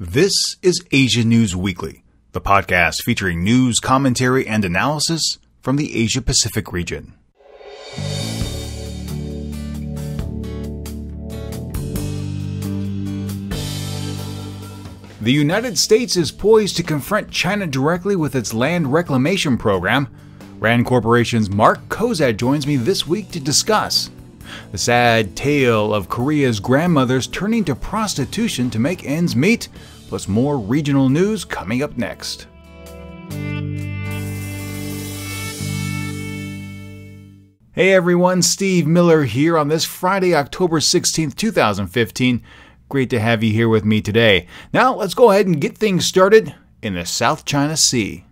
This is Asia News Weekly, the podcast featuring news, commentary, and analysis from the Asia-Pacific region. The United States is poised to confront China directly with its land reclamation program. Rand Corporation's Mark Cozad joins me this week to discuss the sad tale of Korea's grandmothers turning to prostitution to make ends meet, plus more regional news coming up next. Hey everyone, Steve Miller here on this Friday, October 16th, 2015. Great to have you here with me today. Now let's go ahead and get things started in the South China Sea.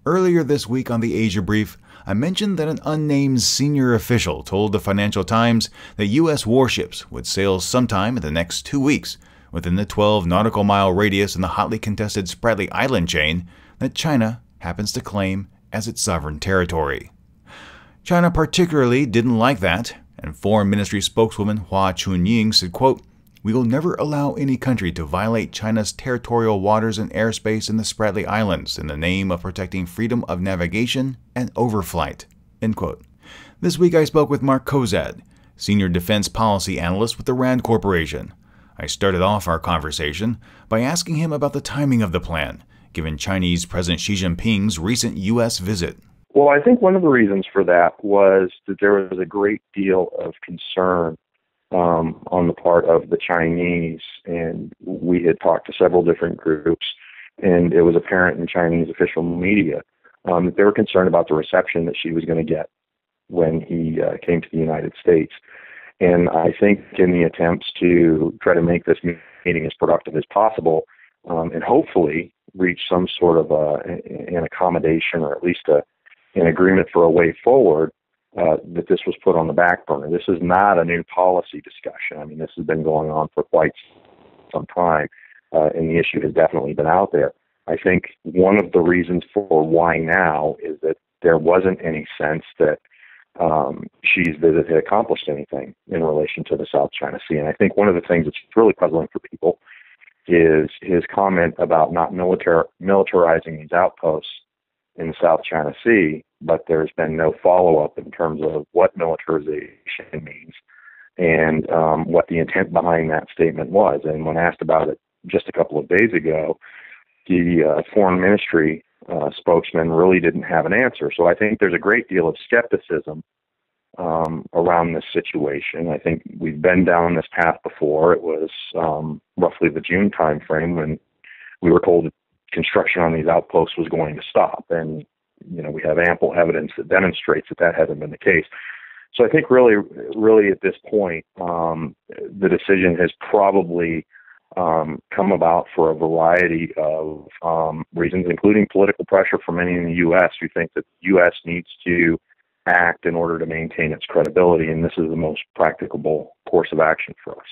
Earlier this week on the Asia Brief, I mentioned that an unnamed senior official told the Financial Times that U.S. warships would sail sometime in the next 2 weeks within the 12 nautical mile radius in the hotly contested Spratly Island chain that China happens to claim as its sovereign territory. China particularly didn't like that, and Foreign Ministry spokeswoman Hua Chunying said, quote, "We will never allow any country to violate China's territorial waters and airspace in the Spratly Islands in the name of protecting freedom of navigation and overflight." End quote. This week I spoke with Mark Cozad, Senior Defense Policy Analyst with the Rand Corporation. I started off our conversation by asking him about the timing of the plan, given Chinese President Xi Jinping's recent U.S. visit. Well, I think one of the reasons for that was that there was a great deal of concern on the part of the Chinese, and we had talked to several different groups, and it was apparent in Chinese official media that they were concerned about the reception that she was going to get when he came to the United States. And I think in the attempts to try to make this meeting as productive as possible, and hopefully reach some sort of an accommodation or at least an agreement for a way forward, that this was put on the back burner. This is not a new policy discussion. I mean, this has been going on for quite some time, and the issue has definitely been out there. I think one of the reasons for why now is that there wasn't any sense that Xi's visit had accomplished anything in relation to the South China Sea. And I think one of the things that's really puzzling for people is his comment about not militarizing these outposts in the South China Sea, but there's been no follow-up in terms of what militarization means and what the intent behind that statement was. And when asked about it just a couple of days ago, the Foreign Ministry spokesman really didn't have an answer. So I think there's a great deal of skepticism around this situation. I think we've been down this path before. It was roughly the June timeframe when we were told that construction on these outposts was going to stop. And, you know, we have ample evidence that demonstrates that that hasn't been the case. So I think really at this point, the decision has probably come about for a variety of reasons, including political pressure from many in the U.S. who think that the U.S. needs to act in order to maintain its credibility, and this is the most practicable course of action for us.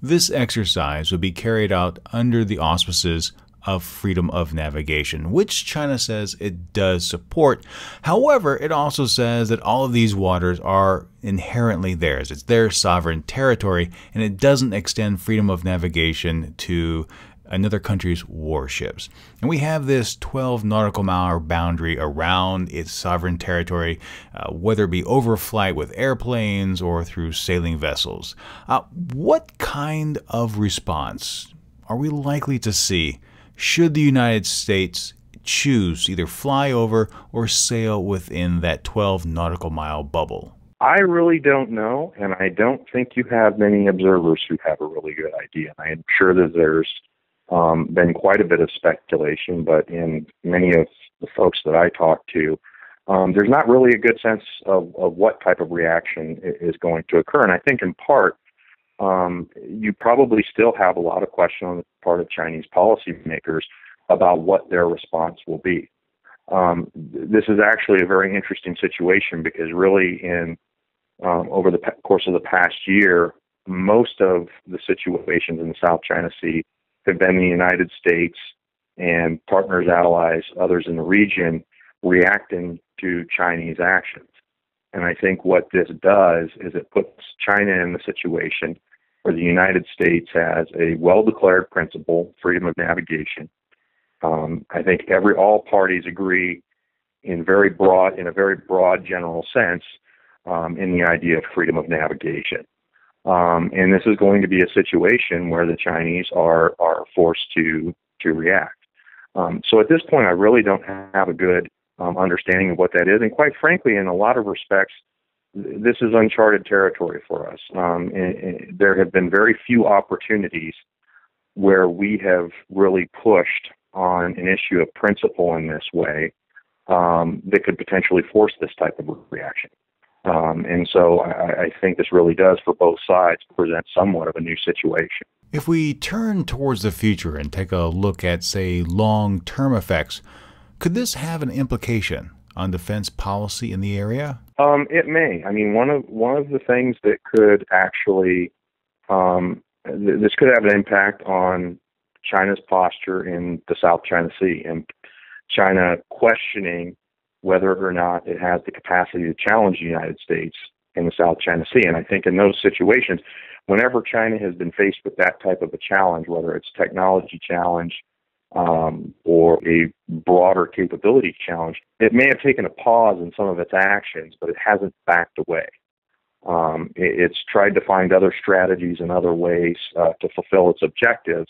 This exercise would be carried out under the auspices of freedom of navigation, which China says it does support. However, it also says that all of these waters are inherently theirs. It's their sovereign territory, and it doesn't extend freedom of navigation to another country's warships. And we have this 12 nautical mile boundary around its sovereign territory, whether it be overflight with airplanes or through sailing vessels. What kind of response are we likely to see should the United States choose to either fly over or sail within that 12 nautical mile bubble? I really don't know, and I don't think you have many observers who have a really good idea. I am sure that there's been quite a bit of speculation, but in many of the folks that I talk to, there's not really a good sense of what type of reaction is going to occur. And I think in part, you probably still have a lot of question on the part of Chinese policymakers about what their response will be. This is actually a very interesting situation because really over the course of the past year, most of the situations in the South China Sea have been the United States and partners, allies, others in the region reacting to Chinese actions. And I think what this does is it puts China in the situation where the United States has a well-declared principle, freedom of navigation. I think all parties agree in a very broad general sense in the idea of freedom of navigation. And this is going to be a situation where the Chinese are forced to react. So at this point, I really don't have a good understanding of what that is. And quite frankly, in a lot of respects, this is uncharted territory for us. And there have been very few opportunities where we have really pushed on an issue of principle in this way that could potentially force this type of reaction. And so I think this really does, for both sides, present somewhat of a new situation. If we turn towards the future and take a look at, say, long-term effects, could this have an implication on defense policy in the area? It may. I mean, one of the things that could actually this could have an impact on China's posture in the South China Sea, and China questioning whether or not it has the capacity to challenge the United States in the South China Sea. And I think in those situations, whenever China has been faced with that type of a challenge, whether it's technology challenge or a broader capability challenge, it may have taken a pause in some of its actions, but it hasn't backed away. It's tried to find other strategies and other ways to fulfill its objectives,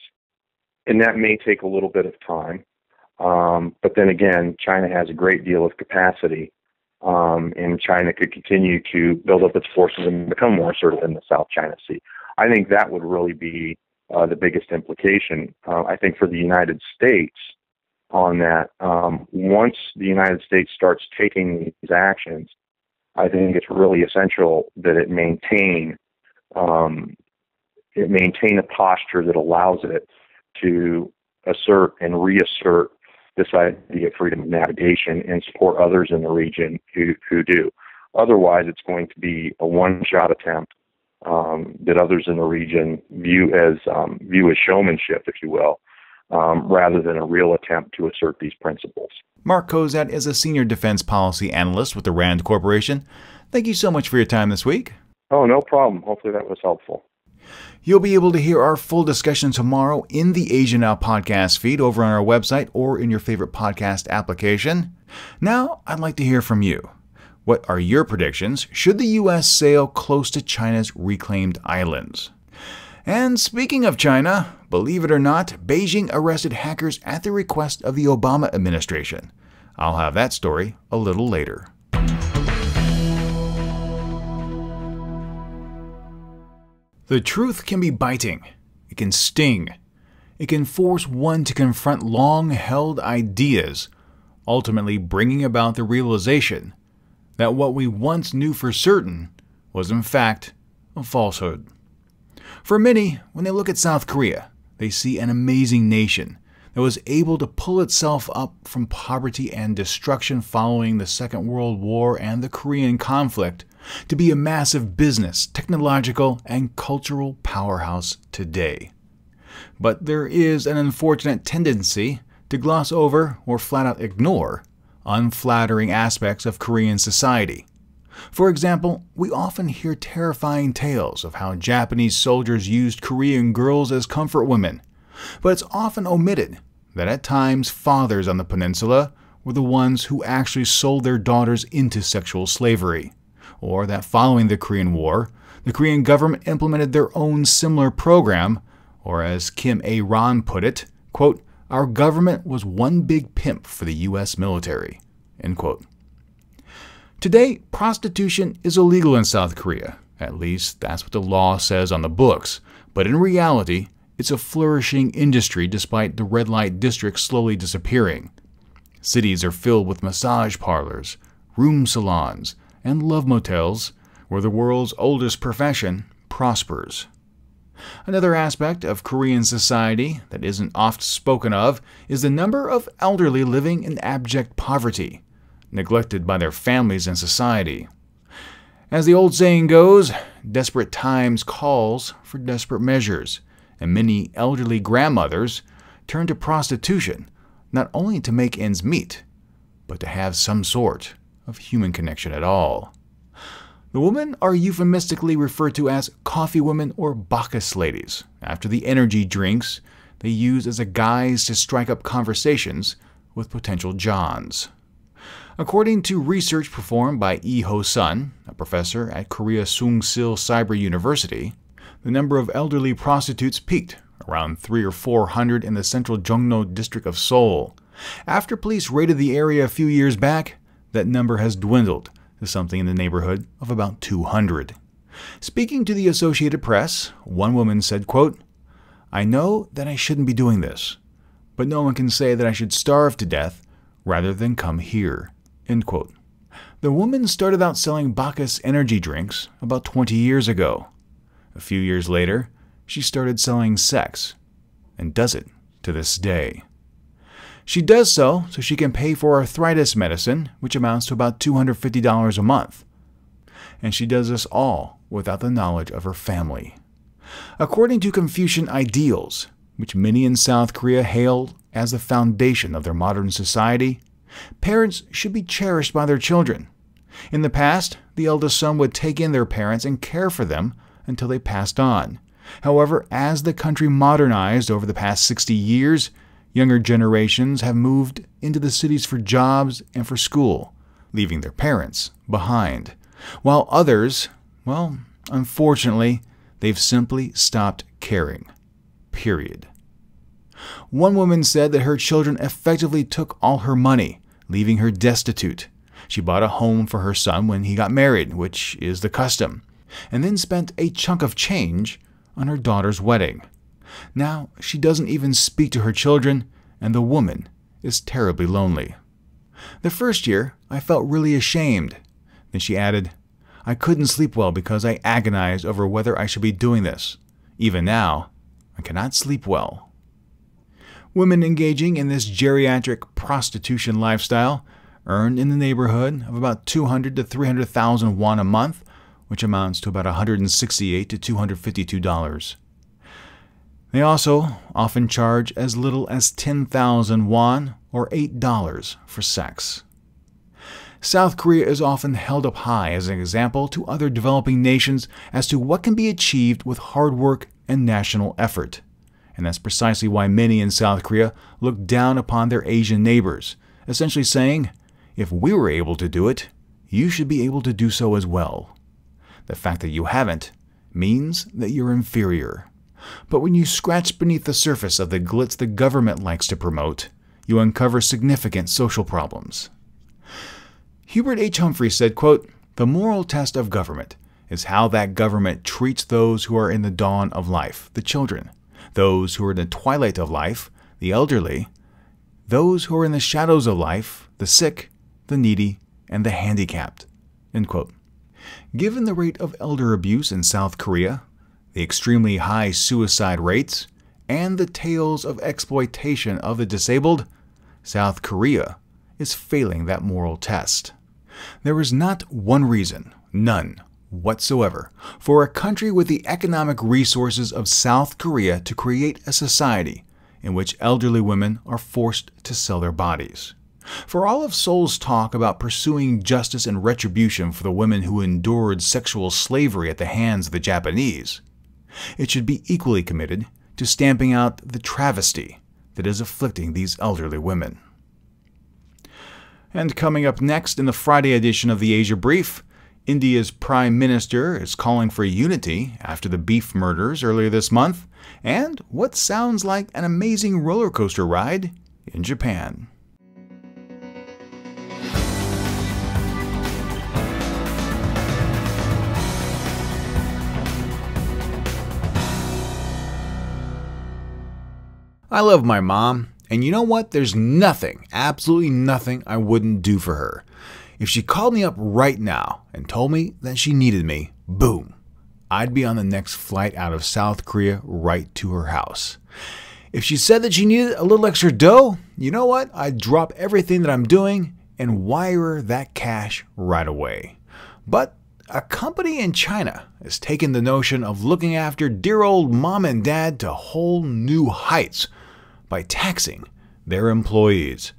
and that may take a little bit of time. But then again, China has a great deal of capacity, and China could continue to build up its forces and become more assertive in the South China Sea. I think that would really be the biggest implication. I think for the United States on that, once the United States starts taking these actions, I think it's really essential that it maintain a posture that allows it to assert and reassert this idea of freedom of navigation and support others in the region who do. Otherwise, it's going to be a one-shot attempt that others in the region view as showmanship, if you will, rather than a real attempt to assert these principles. Mark Cozad is a senior defense policy analyst with the RAND Corporation. Thank you so much for your time this week. Oh, no problem. Hopefully that was helpful. You'll be able to hear our full discussion tomorrow in the Asia Now podcast feed over on our website or in your favorite podcast application. Now, I'd like to hear from you. What are your predictions? Should the U.S. sail close to China's reclaimed islands? And speaking of China, believe it or not, Beijing arrested hackers at the request of the Obama administration. I'll have that story a little later. The truth can be biting. It can sting. It can force one to confront long-held ideas, ultimately bringing about the realization that what we once knew for certain was in fact a falsehood. For many, when they look at South Korea, they see an amazing nation that was able to pull itself up from poverty and destruction following the Second World War and the Korean conflict to be a massive business, technological, and cultural powerhouse today. But there is an unfortunate tendency to gloss over or flat out ignore unflattering aspects of Korean society. For example, we often hear terrifying tales of how Japanese soldiers used Korean girls as comfort women, but it's often omitted that at times fathers on the peninsula were the ones who actually sold their daughters into sexual slavery, or that following the Korean War, the Korean government implemented their own similar program, or as Kim A-ron put it, quote, "Our government was one big pimp for the U.S. military," end quote. Today, prostitution is illegal in South Korea. At least that's what the law says on the books. But in reality, it's a flourishing industry despite the red light districts slowly disappearing. Cities are filled with massage parlors, room salons, and love motels where the world's oldest profession prospers. Another aspect of Korean society that isn't oft spoken of is the number of elderly living in abject poverty, neglected by their families and society. As the old saying goes, desperate times calls for desperate measures, and many elderly grandmothers turn to prostitution not only to make ends meet, but to have some sort of human connection at all. The women are euphemistically referred to as coffee women or Bacchus ladies, after the energy drinks they use as a guise to strike up conversations with potential Johns. According to research performed by Lee Ho-sun, a professor at Korea Sung-sil Cyber University, the number of elderly prostitutes peaked around 300 or 400 in the central Jongno district of Seoul. After police raided the area a few years back, that number has dwindled to something in the neighborhood of about 200. Speaking to the Associated Press, one woman said, quote, "I know that I shouldn't be doing this, but no one can say that I should starve to death rather than come here." End quote. The woman started out selling Bacchus energy drinks about 20 years ago. A few years later, she started selling sex, and does it to this day. She does so she can pay for arthritis medicine, which amounts to about $250 a month. And she does this all without the knowledge of her family. According to Confucian ideals, which many in South Korea hail as the foundation of their modern society, parents should be cherished by their children. In the past, the eldest son would take in their parents and care for them until they passed on. However, as the country modernized over the past 60 years, younger generations have moved into the cities for jobs and for school, leaving their parents behind. While others, well, unfortunately, they've simply stopped caring. Period. One woman said that her children effectively took all her money, leaving her destitute. She bought a home for her son when he got married, which is the custom, and then spent a chunk of change on her daughter's wedding. Now she doesn't even speak to her children, and the woman is terribly lonely. The first year, I felt really ashamed. Then she added, "I couldn't sleep well because I agonized over whether I should be doing this. Even now, I cannot sleep well." Women engaging in this geriatric prostitution lifestyle earn in the neighborhood of about 200 to 300,000 won a month, which amounts to about $168 to $252. They also often charge as little as 10,000 won or $8 for sex. South Korea is often held up high as an example to other developing nations as to what can be achieved with hard work and national effort. And that's precisely why many in South Korea look down upon their Asian neighbors, essentially saying, if we were able to do it, you should be able to do so as well. The fact that you haven't means that you're inferior. But when you scratch beneath the surface of the glitz the government likes to promote, you uncover significant social problems. Hubert H. Humphrey said, quote, "The moral test of government is how that government treats those who are in the dawn of life, the children, those who are in the twilight of life, the elderly, those who are in the shadows of life, the sick, the needy, and the handicapped." End quote. Given the rate of elder abuse in South Korea, the extremely high suicide rates, and the tales of exploitation of the disabled, South Korea is failing that moral test. There is not one reason, none whatsoever, for a country with the economic resources of South Korea to create a society in which elderly women are forced to sell their bodies. For all of Seoul's talk about pursuing justice and retribution for the women who endured sexual slavery at the hands of the Japanese, it should be equally committed to stamping out the travesty that is afflicting these elderly women. And coming up next in the Friday edition of the Asia Brief, India's Prime Minister is calling for unity after the beef murders earlier this month, and what sounds like an amazing roller coaster ride in Japan. I love my mom, and you know what? There's nothing, absolutely nothing I wouldn't do for her. If she called me up right now and told me that she needed me, boom, I'd be on the next flight out of South Korea right to her house. If she said that she needed a little extra dough, you know what? I'd drop everything that I'm doing and wire her that cash right away. But a company in China has taken the notion of looking after dear old mom and dad to whole new heights by taxing their employees.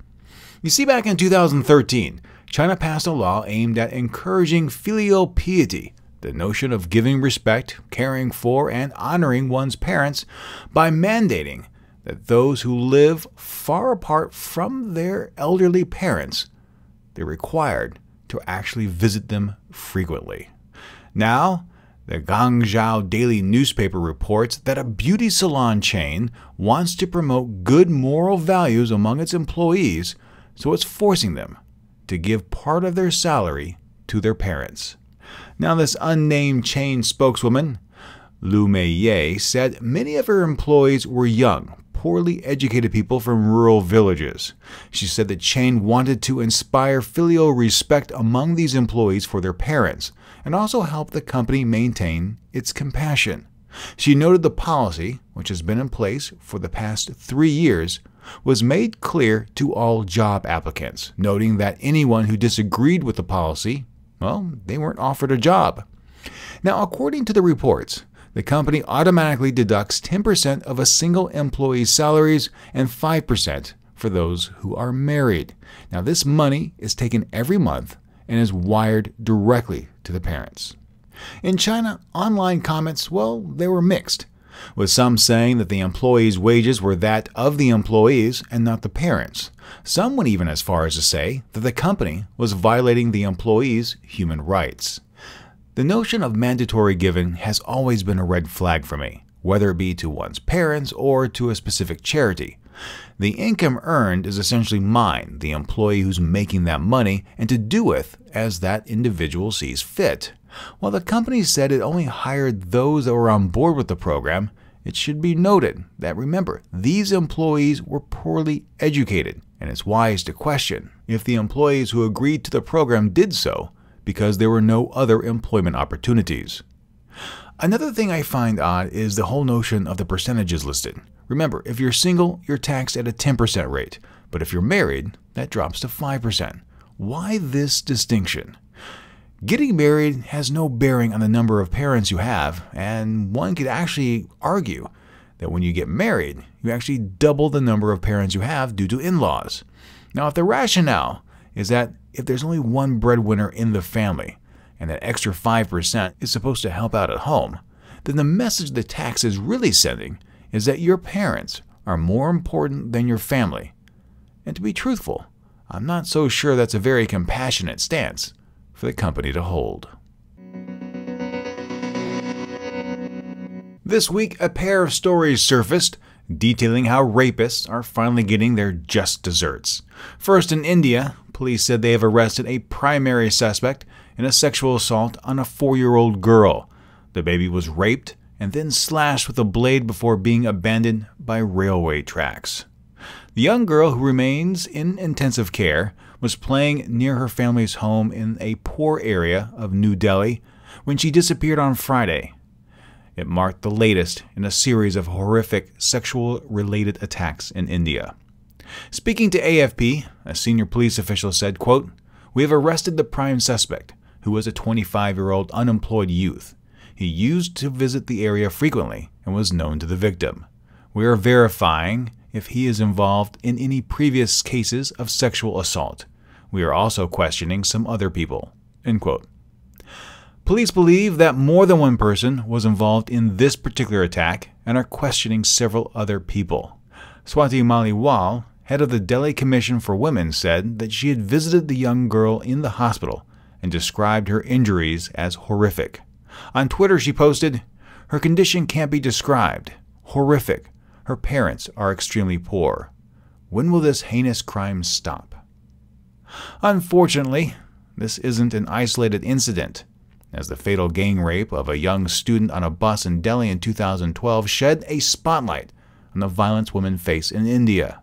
You see, back in 2013, China passed a law aimed at encouraging filial piety, the notion of giving respect, caring for, and honoring one's parents, by mandating that those who live far apart from their elderly parents, they're required to actually visit them frequently. Now, the Guangzhou Daily newspaper reports that a beauty salon chain wants to promote good moral values among its employees, so it's forcing them to give part of their salary to their parents. Now, this unnamed chain spokeswoman, Lu Meiye, said many of her employees were young, poorly educated people from rural villages. She said the chain wanted to inspire filial respect among these employees for their parents, and also help the company maintain its compassion. She noted the policy, which has been in place for the past 3 years, was made clear to all job applicants, noting that anyone who disagreed with the policy, well, they weren't offered a job. Now, according to the reports, the company automatically deducts 10% of a single employee's salaries and 5% for those who are married. Now, this money is taken every month and is wired directly to the parents. In China, online comments, well, they were mixed, with some saying that the employees' wages were that of the employees and not the parents. Some went even as far as to say that the company was violating the employees' human rights. The notion of mandatory giving has always been a red flag for me, whether it be to one's parents or to a specific charity. The income earned is essentially mine, the employee who's making that money, and to do with as that individual sees fit. While the company said it only hired those that were on board with the program, it should be noted that, remember, these employees were poorly educated, and it's wise to question if the employees who agreed to the program did so because there were no other employment opportunities. Another thing I find odd is the whole notion of the percentages listed. Remember, if you're single, you're taxed at a 10% rate, but if you're married, that drops to 5%. Why this distinction? Getting married has no bearing on the number of parents you have, and one could actually argue that when you get married, you actually double the number of parents you have due to in-laws. Now, if the rationale is that if there's only one breadwinner in the family, and that extra 5% is supposed to help out at home, then the message the tax is really sending is that your parents are more important than your family. And to be truthful, I'm not so sure that's a very compassionate stance for the company to hold. This week, a pair of stories surfaced detailing how rapists are finally getting their just desserts. First, in India, police said they have arrested a primary suspect in a sexual assault on a 4-year-old girl. The baby was raped and then slashed with a blade before being abandoned by railway tracks. The young girl, who remains in intensive care, was playing near her family's home in a poor area of New Delhi when she disappeared on Friday. It marked the latest in a series of horrific sexual-related attacks in India. Speaking to AFP, a senior police official said, quote, "We have arrested the prime suspect, who was a 25-year-old unemployed youth. He used to visit the area frequently and was known to the victim. We are verifying if he is involved in any previous cases of sexual assault. We are also questioning some other people." End quote. Police believe that more than one person was involved in this particular attack and are questioning several other people. Swati Maliwal, head of the Delhi Commission for Women, said that she had visited the young girl in the hospital and described her injuries as horrific. On Twitter, she posted, "Her condition can't be described. Horrific. Her parents are extremely poor. When will this heinous crime stop?" Unfortunately, this isn't an isolated incident, as the fatal gang rape of a young student on a bus in Delhi in 2012 shed a spotlight on the violence women face in India.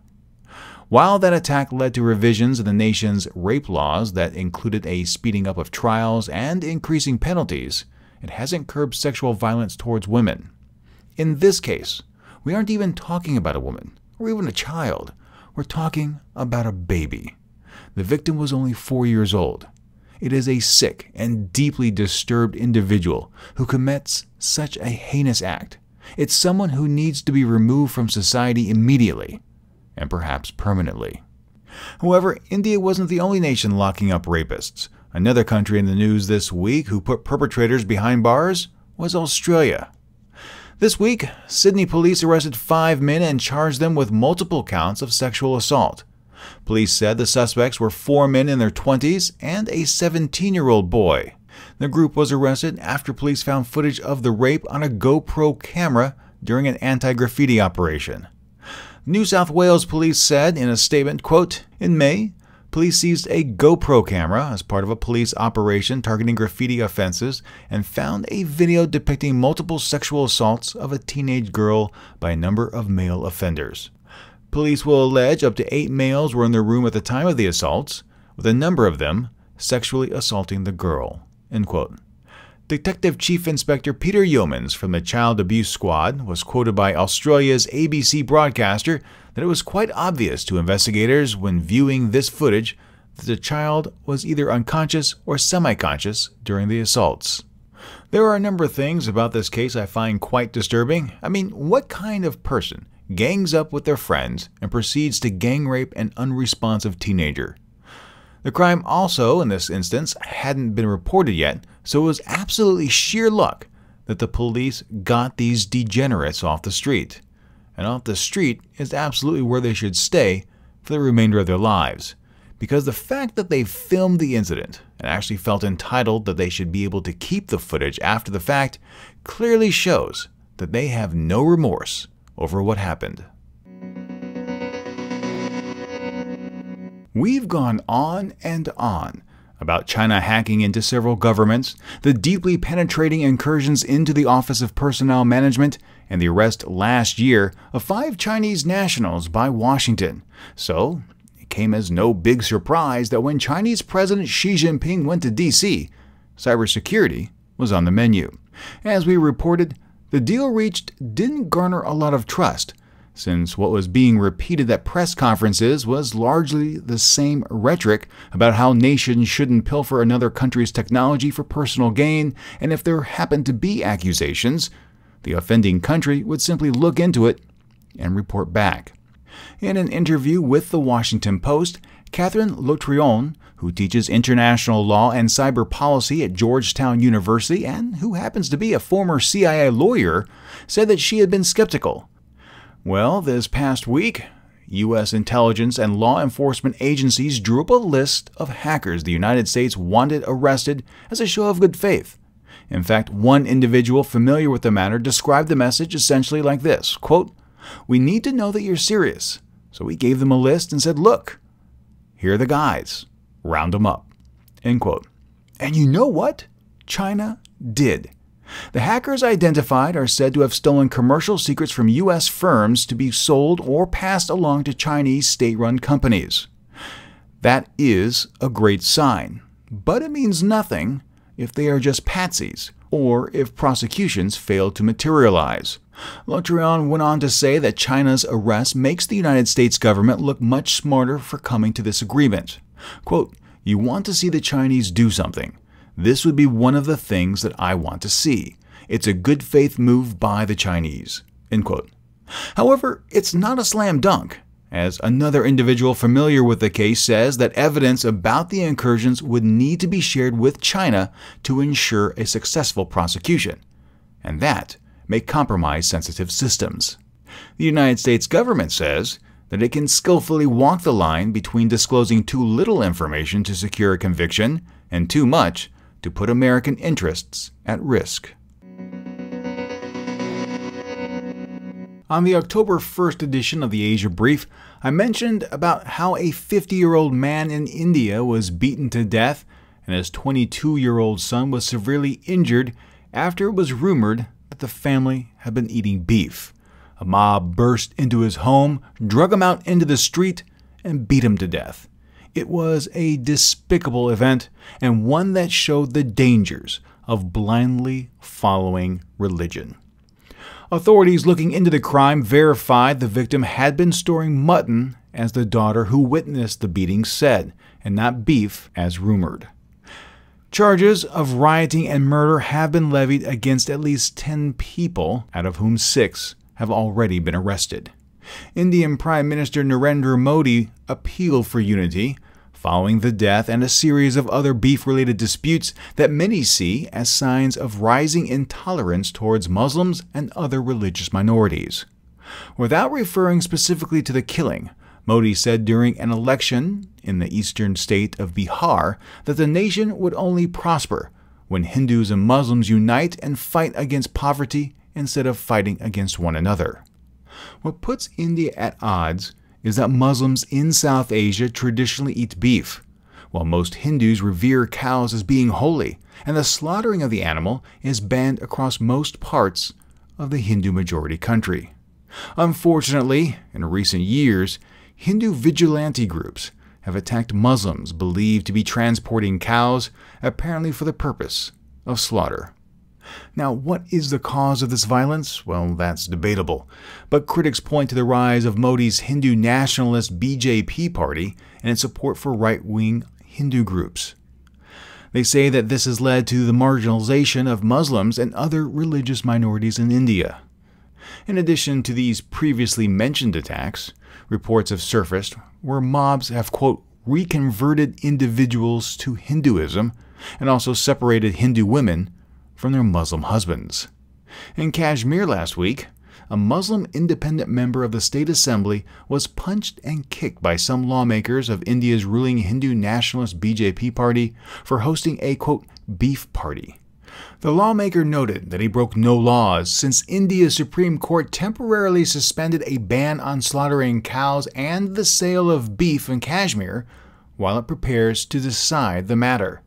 While that attack led to revisions in the nation's rape laws that included a speeding up of trials and increasing penalties, it hasn't curbed sexual violence towards women. In this case, we aren't even talking about a woman or even a child. We're talking about a baby. The victim was only 4 years old. It is a sick and deeply disturbed individual who commits such a heinous act. It's someone who needs to be removed from society immediately, and perhaps permanently. However, India wasn't the only nation locking up rapists. Another country in the news this week who put perpetrators behind bars was Australia. This week, Sydney police arrested 5 men and charged them with multiple counts of sexual assault. Police said the suspects were 4 men in their 20s and a 17-year-old boy. The group was arrested after police found footage of the rape on a GoPro camera during an anti-graffiti operation. New South Wales police said in a statement, quote, "In May, police seized a GoPro camera as part of a police operation targeting graffiti offenses and found a video depicting multiple sexual assaults of a teenage girl by a number of male offenders. Police will allege up to 8 males were in the room at the time of the assaults, with a number of them sexually assaulting the girl." End quote. Detective Chief Inspector Peter Yeomans from the Child Abuse Squad was quoted by Australia's ABC broadcaster that it was quite obvious to investigators when viewing this footage that the child was either unconscious or semi-conscious during the assaults. There are a number of things about this case I find quite disturbing. I mean, what kind of person gangs up with their friends and proceeds to gang rape an unresponsive teenager? The crime also, in this instance, hadn't been reported yet, so it was absolutely sheer luck that the police got these degenerates off the street. And off the street is absolutely where they should stay for the remainder of their lives, because the fact that they filmed the incident and actually felt entitled that they should be able to keep the footage after the fact clearly shows that they have no remorse over what happened. We've gone on and on about China hacking into several governments, the deeply penetrating incursions into the Office of Personnel Management, and the arrest last year of 5 Chinese nationals by Washington. So, it came as no big surprise that when Chinese President Xi Jinping went to D.C., cybersecurity was on the menu. As we reported, the deal reached didn't garner a lot of trust, since what was being repeated at press conferences was largely the same rhetoric about how nations shouldn't pilfer another country's technology for personal gain, and if there happened to be accusations, the offending country would simply look into it and report back. In an interview with the Washington Post, Catherine Lotrion, who teaches international law and cyber policy at Georgetown University and who happens to be a former CIA lawyer, said that she had been skeptical. Well, this past week, U.S. intelligence and law enforcement agencies drew up a list of hackers the United States wanted arrested as a show of good faith. In fact, one individual familiar with the matter described the message essentially like this, quote, "We need to know that you're serious." So we gave them a list and said, "Look, here are the guys. Round them up." End quote. And you know what? China did. The hackers identified are said to have stolen commercial secrets from U.S. firms to be sold or passed along to Chinese state-run companies. That is a great sign, but it means nothing if they are just patsies or if prosecutions fail to materialize. Lotrion went on to say that China's arrest makes the United States government look much smarter for coming to this agreement. Quote, "You want to see the Chinese do something. This would be one of the things that I want to see. It's a good faith move by the Chinese." End quote. However, it's not a slam dunk, as another individual familiar with the case says that evidence about the incursions would need to be shared with China to ensure a successful prosecution, and that may compromise sensitive systems. The United States government says that it can skillfully walk the line between disclosing too little information to secure a conviction and too much to put American interests at risk. On the October 1st edition of the Asia Brief, I mentioned about how a 50-year-old man in India was beaten to death and his 22-year-old son was severely injured after it was rumored that the family had been eating beef. A mob burst into his home, drug him out into the street, and beat him to death. It was a despicable event and one that showed the dangers of blindly following religion. Authorities looking into the crime verified the victim had been storing mutton, as the daughter who witnessed the beating said, and not beef as rumored. Charges of rioting and murder have been levied against at least 10 people, out of whom 6 have already been arrested. Indian Prime Minister Narendra Modi appealed for unity following the death and a series of other beef-related disputes that many see as signs of rising intolerance towards Muslims and other religious minorities. Without referring specifically to the killing, Modi said during an election in the eastern state of Bihar that the nation would only prosper when Hindus and Muslims unite and fight against poverty instead of fighting against one another. What puts India at odds is that Muslims in South Asia traditionally eat beef, while most Hindus revere cows as being holy, and the slaughtering of the animal is banned across most parts of the Hindu-majority country. Unfortunately, in recent years, Hindu vigilante groups have attacked Muslims believed to be transporting cows, apparently for the purpose of slaughter. Now, what is the cause of this violence? Well, that's debatable, but critics point to the rise of Modi's Hindu nationalist BJP party and its support for right-wing Hindu groups. They say that this has led to the marginalization of Muslims and other religious minorities in India. In addition to these previously mentioned attacks, reports have surfaced where mobs have, quote, reconverted individuals to Hinduism and also separated Hindu women from their Muslim husbands. In Kashmir last week, a Muslim independent member of the state assembly was punched and kicked by some lawmakers of India's ruling Hindu nationalist BJP party for hosting a, quote, beef party. The lawmaker noted that he broke no laws since India's Supreme Court temporarily suspended a ban on slaughtering cows and the sale of beef in Kashmir while it prepares to decide the matter.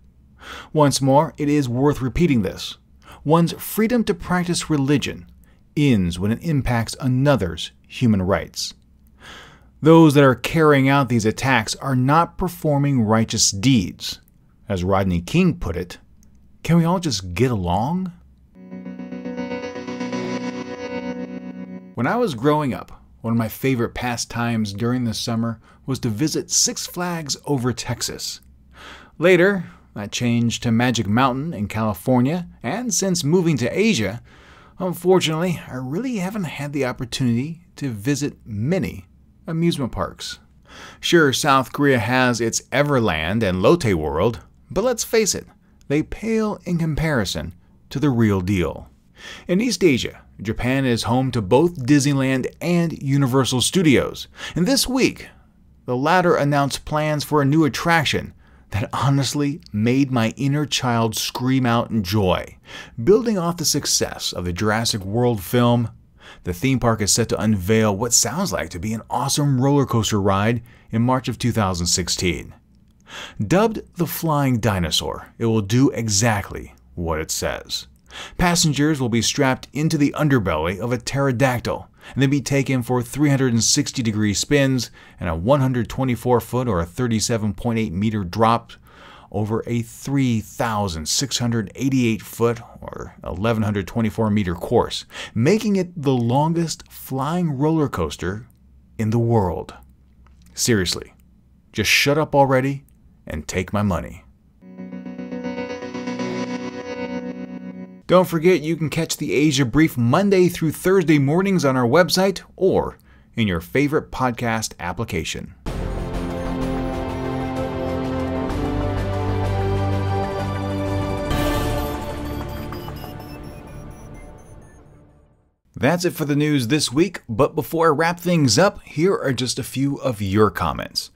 Once more, it is worth repeating this. One's freedom to practice religion ends when it impacts another's human rights. Those that are carrying out these attacks are not performing righteous deeds. As Rodney King put it, can we all just get along? When I was growing up, one of my favorite pastimes during the summer was to visit Six Flags over Texas. Later, that changed to Magic Mountain in California, and since moving to Asia, unfortunately, I really haven't had the opportunity to visit many amusement parks. Sure, South Korea has its Everland and Lotte World, but let's face it, they pale in comparison to the real deal. In East Asia, Japan is home to both Disneyland and Universal Studios, and this week, the latter announced plans for a new attraction that honestly made my inner child scream out in joy. Building off the success of the Jurassic World film, the theme park is set to unveil what sounds like to be an awesome roller coaster ride in March of 2016. Dubbed the Flying Dinosaur, it will do exactly what it says. Passengers will be strapped into the underbelly of a pterodactyl and then be taken for 360-degree spins and a 124-foot or a 37.8-meter drop over a 3,688-foot or 1,124-meter course, making it the longest flying roller coaster in the world. Seriously, just shut up already and take my money. Don't forget you can catch the Asia Brief Monday through Thursday mornings on our website or in your favorite podcast application. That's it for the news this week, but before I wrap things up, here are just a few of your comments.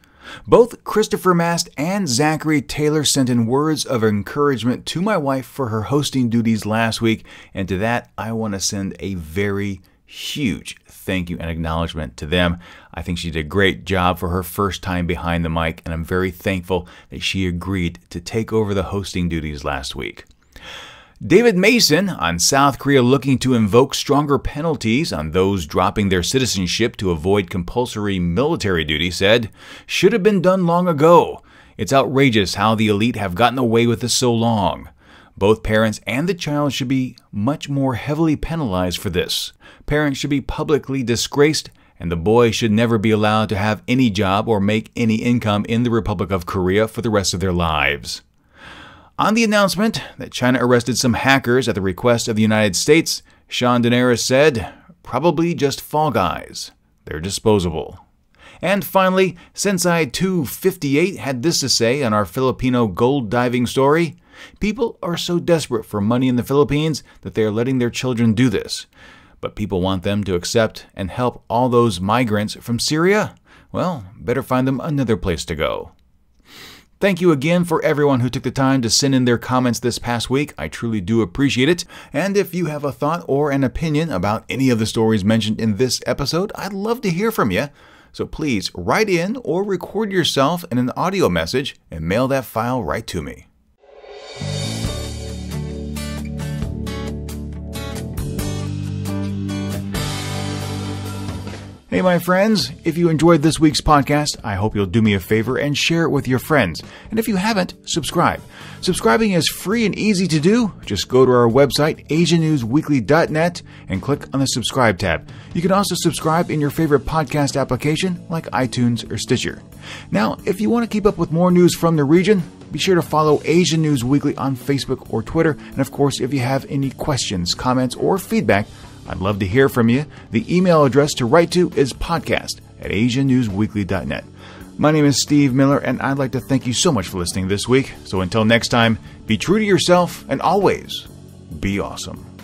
Both Christopher Mast and Zachary Taylor sent in words of encouragement to my wife for her hosting duties last week, and to that I want to send a very huge thank you and acknowledgement to them. I think she did a great job for her first time behind the mic, and I'm very thankful that she agreed to take over the hosting duties last week. David Mason, on South Korea looking to invoke stronger penalties on those dropping their citizenship to avoid compulsory military duty, said, "Should have been done long ago. It's outrageous how the elite have gotten away with this so long. Both parents and the child should be much more heavily penalized for this. Parents should be publicly disgraced, and the boy should never be allowed to have any job or make any income in the Republic of Korea for the rest of their lives." On the announcement that China arrested some hackers at the request of the United States, Sean Daenerys said, "Probably just Fall Guys. they're disposable. And finally, Sensei 258 had this to say on our Filipino gold diving story. People are so desperate for money in the Philippines that they are letting their children do this. But people want them to accept and help all those migrants from Syria? Well, better find them another place to go. Thank you again for everyone who took the time to send in their comments this past week. I truly do appreciate it. And if you have a thought or an opinion about any of the stories mentioned in this episode, I'd love to hear from you. So please write in or record yourself in an audio message and mail that file right to me. Hey my friends, if you enjoyed this week's podcast, I hope you'll do me a favor and share it with your friends. And if you haven't, subscribe. Subscribing is free and easy to do. Just go to our website, asiannewsweekly.net, and click on the subscribe tab. You can also subscribe in your favorite podcast application like iTunes or Stitcher. Now, if you want to keep up with more news from the region, be sure to follow Asian News Weekly on Facebook or Twitter. And of course, if you have any questions, comments, or feedback, I'd love to hear from you. The email address to write to is podcast@asiannewsweekly.net. My name is Steve Miller, and I'd like to thank you so much for listening this week. So until next time, be true to yourself and always be awesome.